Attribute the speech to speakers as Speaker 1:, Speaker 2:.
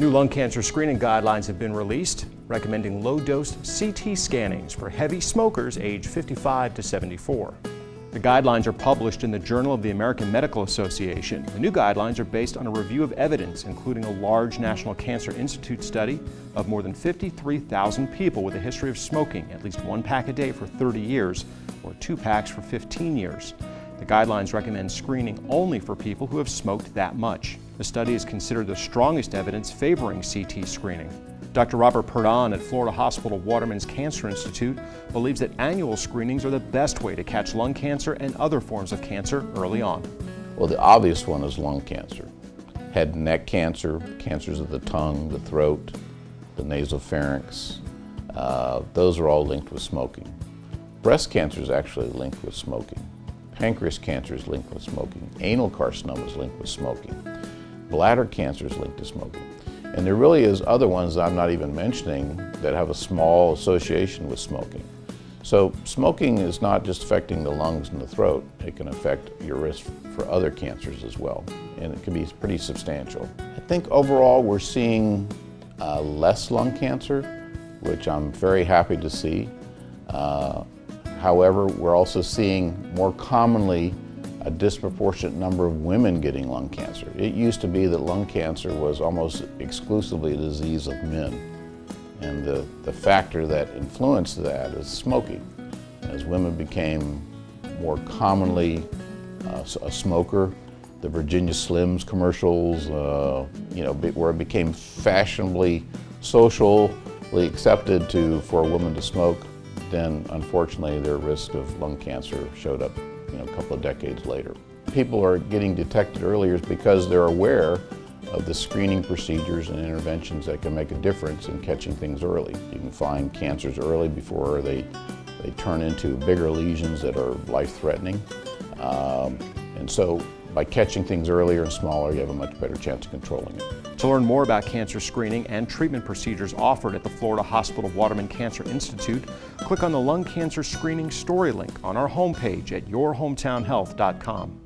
Speaker 1: New lung cancer screening guidelines have been released, recommending low-dose CT scannings for heavy smokers aged 55 to 74. The guidelines are published in the Journal of the American Medical Association. The new guidelines are based on a review of evidence, including a large National Cancer Institute study of more than 53,000 people with a history of smoking at least 1 pack a day for 30 years or 2 packs for 15 years. The guidelines recommend screening only for people who have smoked that much. The study is considered the strongest evidence favoring CT screening. Dr. Robert Perdon at Florida Hospital Waterman Cancer Institute believes that annual screenings are the best way to catch lung cancer and other forms of cancer early on.
Speaker 2: Well, the obvious one is lung cancer. Head and neck cancer, cancers of the tongue, the throat, the nasopharynx, those are all linked with smoking. Breast cancer is actually linked with smoking. Pancreas cancer is linked with smoking. Anal carcinoma is linked with smoking. Bladder cancer is linked to smoking. And there really is other ones that I'm not even mentioning that have a small association with smoking. So smoking is not just affecting the lungs and the throat, it can affect your risk for other cancers as well. And it can be pretty substantial. I think overall we're seeing less lung cancer, which I'm very happy to see. However, we're also seeing more commonly a disproportionate number of women getting lung cancer. It used to be that lung cancer was almost exclusively a disease of men. And the factor that influenced that is smoking. As women became more commonly a smoker, the Virginia Slims commercials, where it became fashionably, socially accepted for a woman to smoke, then unfortunately their risk of lung cancer showed up a couple of decades later. People are getting detected earlier because they're aware of the screening procedures and interventions that can make a difference in catching things early. You can find cancers early before they turn into bigger lesions that are life-threatening. And so by catching things earlier and smaller, you have a much better chance of controlling it.
Speaker 1: To learn more about cancer screening and treatment procedures offered at the Florida Hospital Waterman Cancer Institute, click on the Lung Cancer Screening Story link on our homepage at yourhometownhealth.com.